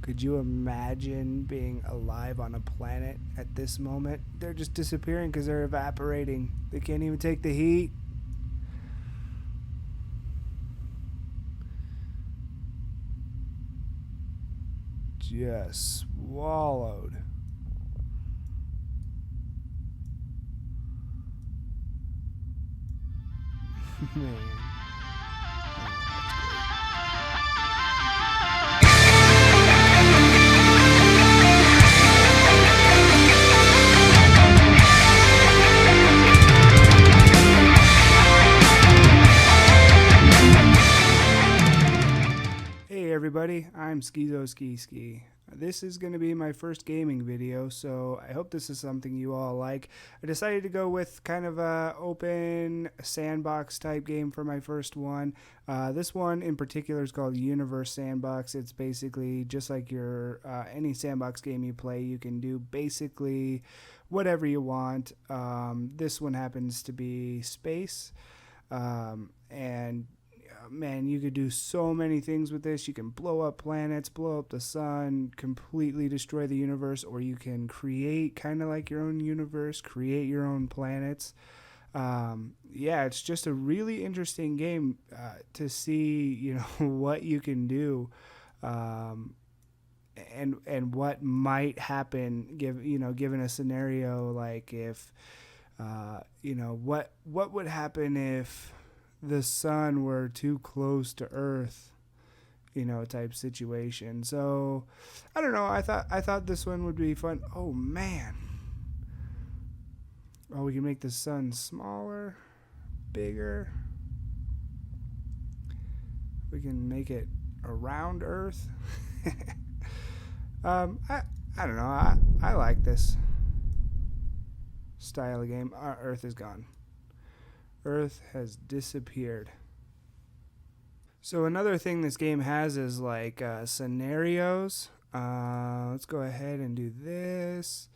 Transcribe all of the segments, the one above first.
Could you imagine being alive on a planet at this moment? They're just disappearing because they're evaporating. They can't even take the heat. Just swallowed. Man. Hey everybody, I'm Skizo Ski Ski. This is going to be my first gaming video, so I hope this is something you all like. I decided to go with kind of a open sandbox type game for my first one. This one in particular is called Universe Sandbox. It's basically just like your any sandbox game you play. You can do basically whatever you want. This one happens to be space, and man, you could do so many things with this. You can blow up planets, blow up the sun, completely destroy the universe, or you can create kind of like your own universe, create your own planets. Yeah, it's just a really interesting game to see, what you can do, and what might happen given a scenario like if, what would happen if the sun were too close to Earth, type situation. So I don't know. I thought this one would be fun. Oh man. Oh, we can make the sun smaller, bigger. We can make it around Earth. I don't know. I like this style of game. Earth is gone. Earth has disappeared. So another thing this game has is like scenarios. Let's go ahead and do this.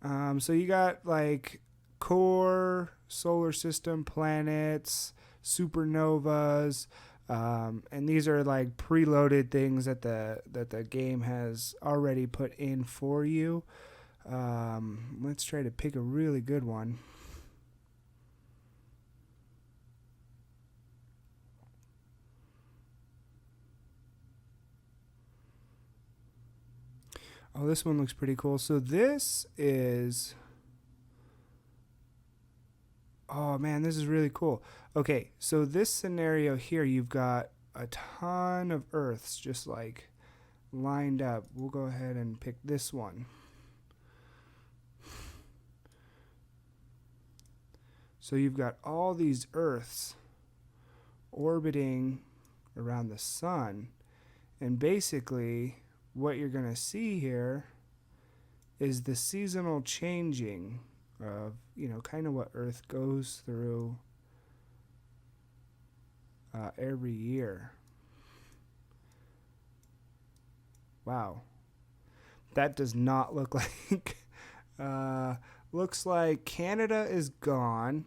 So you got like core, solar system, planets, supernovas, and these are like preloaded things that the game has already put in for you. Let's try to pick a really good one. Oh, this one looks pretty cool. So this is... Oh, man, this is really cool. Okay, so this scenario here, you've got a ton of Earths just like lined up. We'll go ahead and pick this one. So you've got all these Earths orbiting around the sun. And basically what you're going to see here is the seasonal changing of, kind of what Earth goes through every year. Wow. That does not look like... looks like Canada is gone.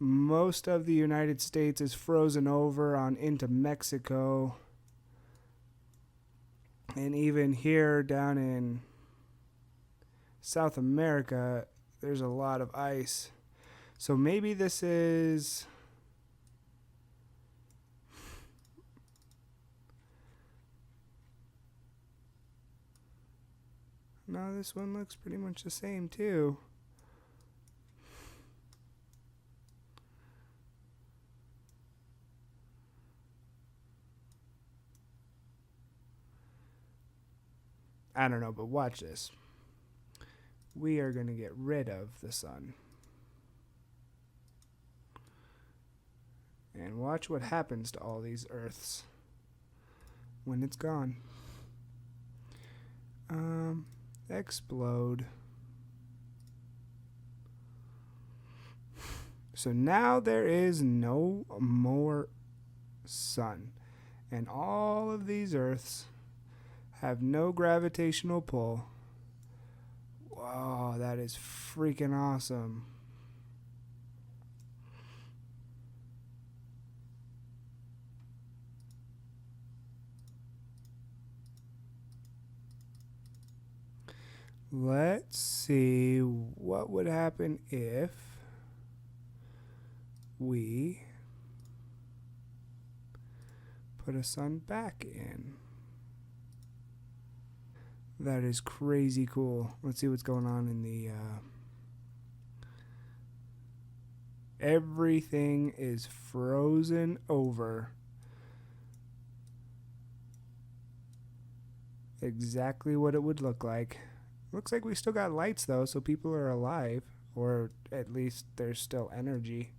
Most of the United States is frozen over on into Mexico. And even here down in South America, there's a lot of ice. So maybe this is... No, this one looks pretty much the same too. I don't know, but watch this. We are going to get rid of the sun. And watch what happens to all these Earths when it's gone. Explode. So now there is no more sun. And all of these Earths have no gravitational pull. Wow, that is freaking awesome. Let's see what would happen if we put a sun back in. That is crazy cool. Let's see what's going on in the... Everything is frozen over. Exactly what it would look like. Looks like we still got lights though, so people are alive. Or at least there's still energy.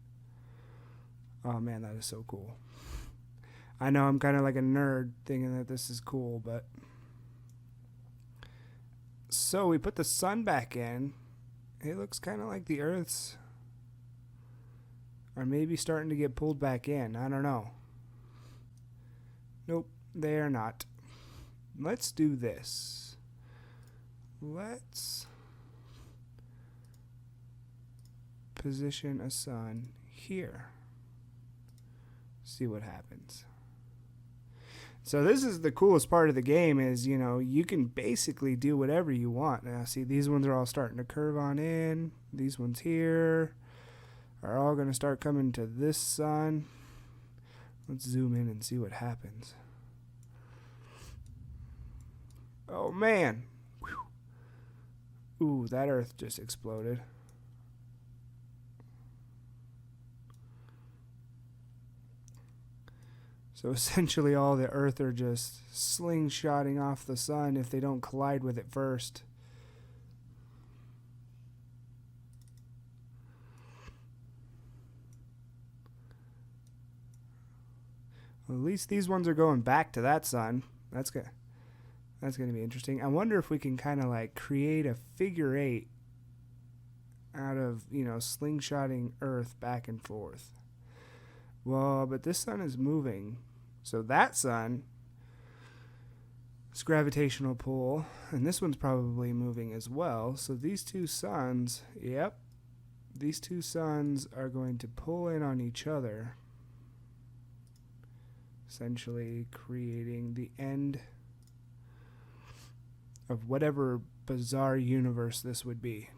Oh man, that is so cool. I know I'm kind of like a nerd thinking that this is cool, but... So we put the sun back in. It looks kind of like the Earth's... Or maybe starting to get pulled back in. I don't know. Nope, they are not. Let's do this. Let's position a sun here. See what happens. So this is the coolest part of the game is, you know, you can basically do whatever you want. Now see, these ones are all starting to curve on in. These ones here are all going to start coming to this sun. Let's zoom in and see what happens. Oh man. Whew. Ooh, that Earth just exploded. So essentially all the Earth are just slingshotting off the sun if they don't collide with it first. Well, at least these ones are going back to that sun. That's good. That's going to be interesting. I wonder if we can kind of like create a figure 8 out of, you know, slingshotting Earth back and forth. Well, but this sun is moving. So that sun, it's gravitational pull, and this one's probably moving as well. So these two suns, yep, these two suns are going to pull in on each other, essentially creating the end of whatever bizarre universe this would be.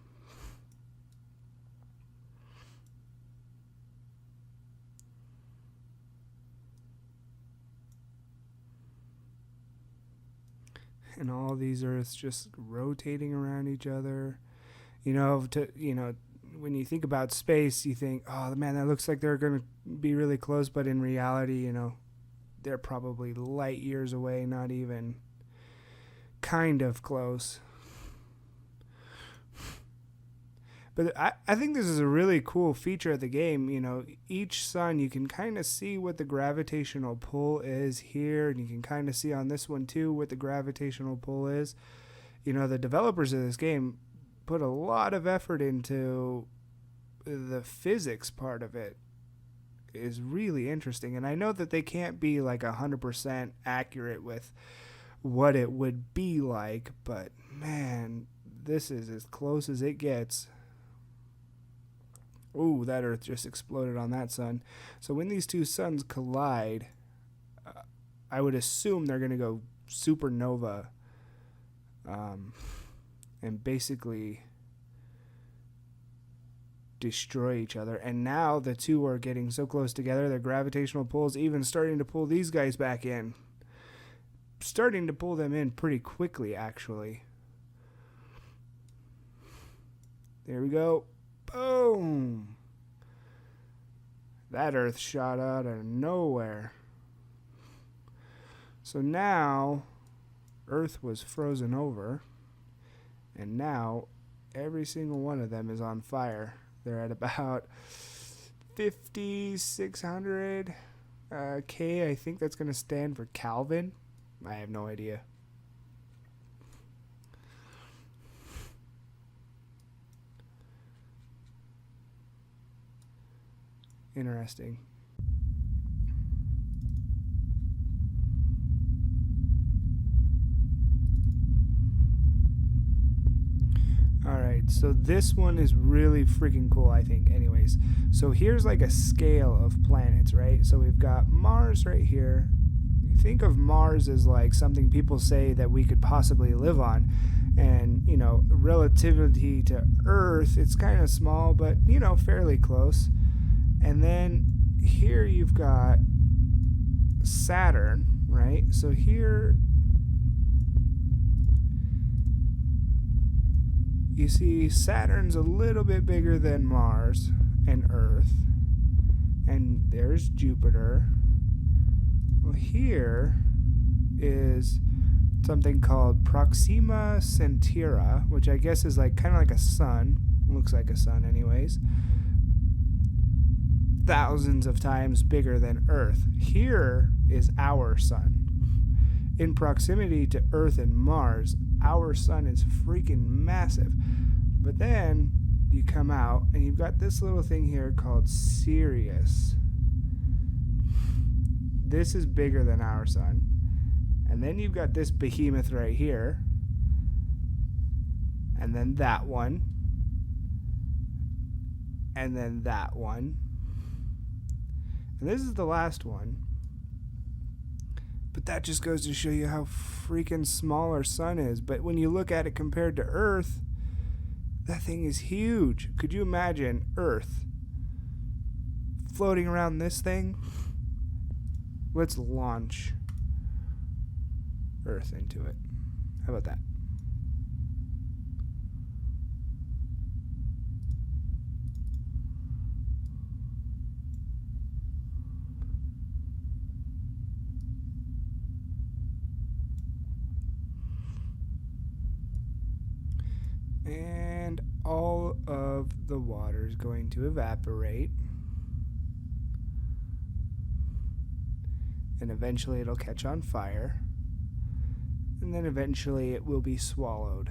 And all these Earths just rotating around each other. You know, when you think about space, you think, oh man, that looks like they're going to be really close, but in reality, you know, they're probably light years away, not even kind of close. But I think this is a really cool feature of the game. You know, each sun, you can kind of see what the gravitational pull is here, and you can kind of see on this one too what the gravitational pull is. You know, the developers of this game put a lot of effort into the physics part of it. Is really interesting, and I know that they can't be like 100% accurate with what it would be like, but man, this is as close as it gets. Ooh, that Earth just exploded on that sun. So when these two suns collide, I would assume they're going to go supernova, and basically destroy each other. And now the two are getting so close together, their gravitational pull is even starting to pull these guys back in. Starting to pull them in pretty quickly, actually. There we go. Boom! That Earth shot out of nowhere. So now Earth was frozen over, and now every single one of them is on fire. They're at about 5,600 K. I think that's going to stand for Kelvin. I have no idea. Interesting. Alright, so this one is really freaking cool, I think. Anyways, so here's like a scale of planets, right? So we've got Mars right here. think of Mars as like something people say that we could possibly live on. And, you know, relativity to Earth, it's kind of small, but, you know, fairly close. And then here you've got Saturn, right? So here you see Saturn's a little bit bigger than Mars and Earth. And there's Jupiter. Well, here is something called Proxima Centauri, which I guess is like kind of like a sun. Looks like a sun anyways. Thousands of times bigger than Earth. Here is our sun. In proximity to Earth and Mars, our sun is freaking massive. But then you come out and you've got this little thing here called Sirius. This is bigger than our sun. And then you've got this behemoth right here. And then that one. And then that one. And this is the last one. But that just goes to show you how freaking small our sun is. But when you look at it compared to Earth, that thing is huge. Could you imagine Earth floating around this thing? Let's launch Earth into it. How about that? And all of the water is going to evaporate. And eventually it'll catch on fire. And then eventually it will be swallowed.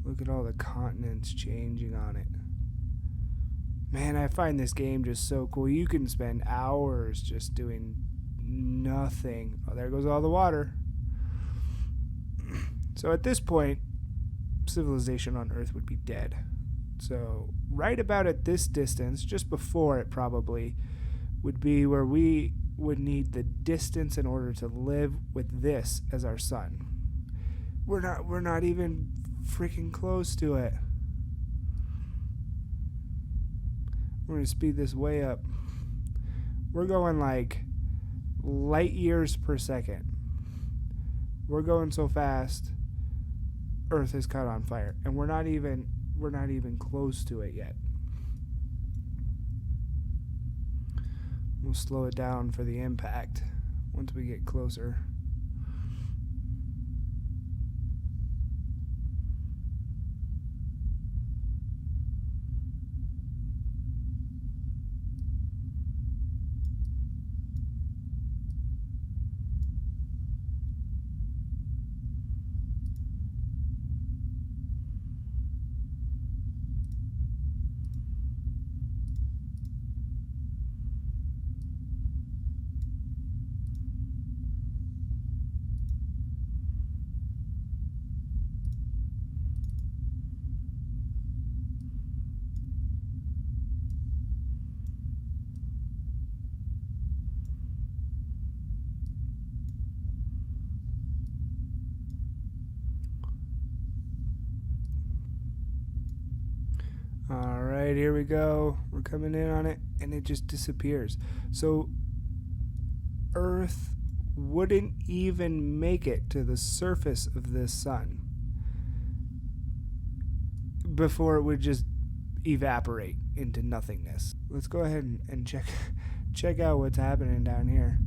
Look at all the continents changing on it. Man, I find this game just so cool. You can spend hours just doing nothing. Oh, there goes all the water. So at this point, civilization on Earth would be dead. So right about at this distance, just before it probably, would be where we would need the distance in order to live with this as our sun. We're not even freaking close to it. We're gonna speed this way up. We're going like light years per second. We're going so fast, Earth is caught on fire, and we're not even close to it yet. We'll slow it down for the impact once we get closer. Alright, here we go. We're coming in on it, and it just disappears. So, Earth wouldn't even make it to the surface of this sun before it would just evaporate into nothingness. Let's go ahead and check out what's happening down here.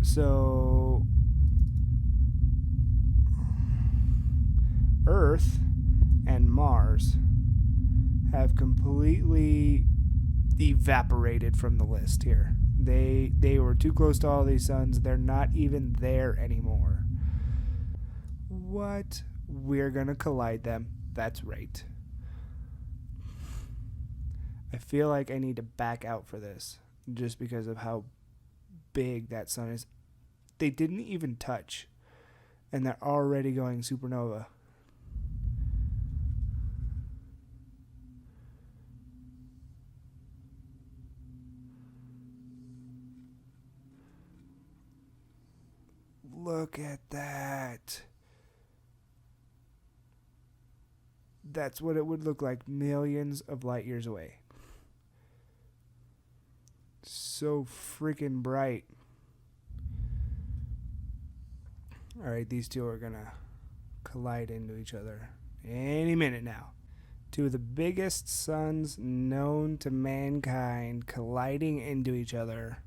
So, Earth and Mars have completely evaporated from the list here. They were too close to all these suns. They're not even there anymore. What? We're gonna collide them. That's right. I feel like I need to back out for this just because of how big that sun is. They didn't even touch, and they're already going supernova. look at that. That's what it would look like millions of light years away. So freaking bright. Alright, these two are gonna collide into each other any minute now. Two of the biggest suns known to mankind colliding into each other.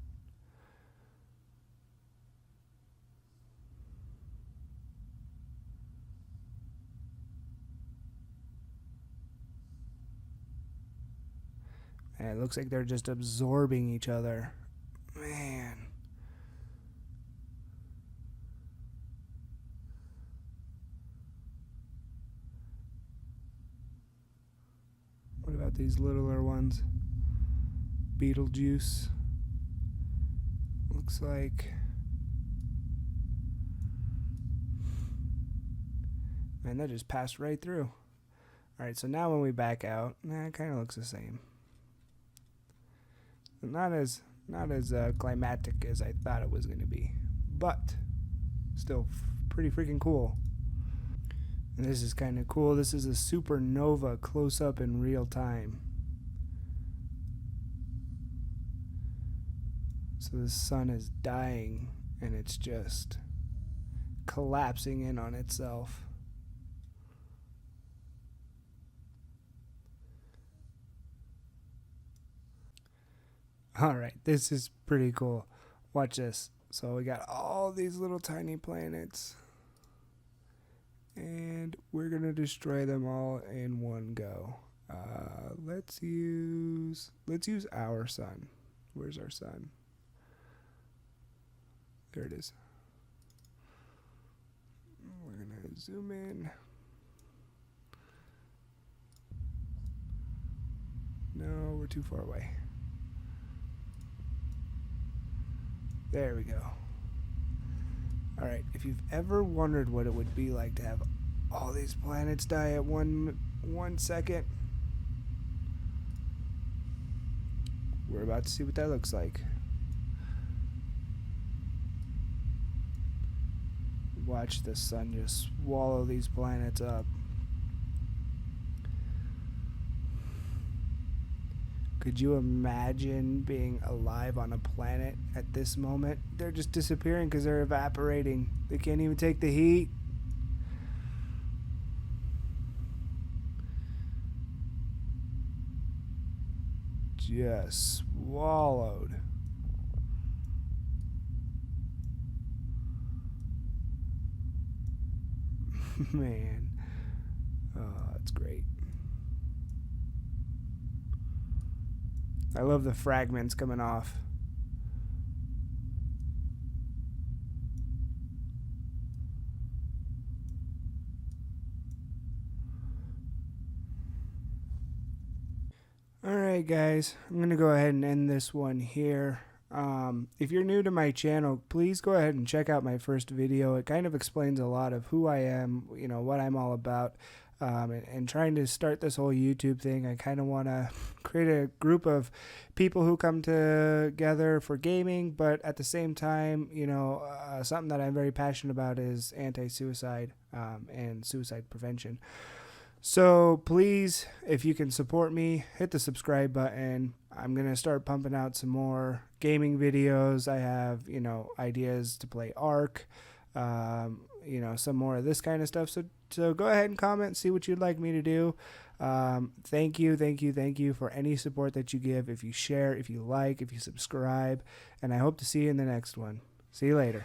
And it looks like they're just absorbing each other. Man. What about these littler ones? Beetlejuice. Looks like... Man, that just passed right through. Alright, so now when we back out, it kind of looks the same. Not as climatic as I thought it was going to be, but still pretty freaking cool. And this is kind of cool. This is a supernova close up in real time. So the sun is dying and it's just collapsing in on itself. Alright, this is pretty cool. Watch this. So we got all these little tiny planets. And we're going to destroy them all in one go. Let's use our sun. Where's our sun? There it is. We're going to zoom in. No, we're too far away. There we go. Alright, if you've ever wondered what it would be like to have all these planets die at one second, we're about to see what that looks like. Watch the sun just swallow these planets up. Could you imagine being alive on a planet at this moment? They're just disappearing because they're evaporating. They can't even take the heat. Just swallowed. Man. Oh, that's great. I love the fragments coming off. Alright guys, I'm going to go ahead and end this one here. If you're new to my channel, please go ahead and check out my first video. It kind of explains a lot of who I am, you know, what I'm all about. And trying to start this whole YouTube thing, I kind of want to create a group of people who come together for gaming, but at the same time, you know, something that I'm very passionate about is anti-suicide and suicide prevention. So please, if you can support me, hit the subscribe button. I'm going to start pumping out some more gaming videos. I have, you know, ideas to play Ark, you know, some more of this kind of stuff. So go ahead and comment, see what you'd like me to do. Thank you for any support that you give, if you share, if you like, if you subscribe, and I hope to see you in the next one. See you later.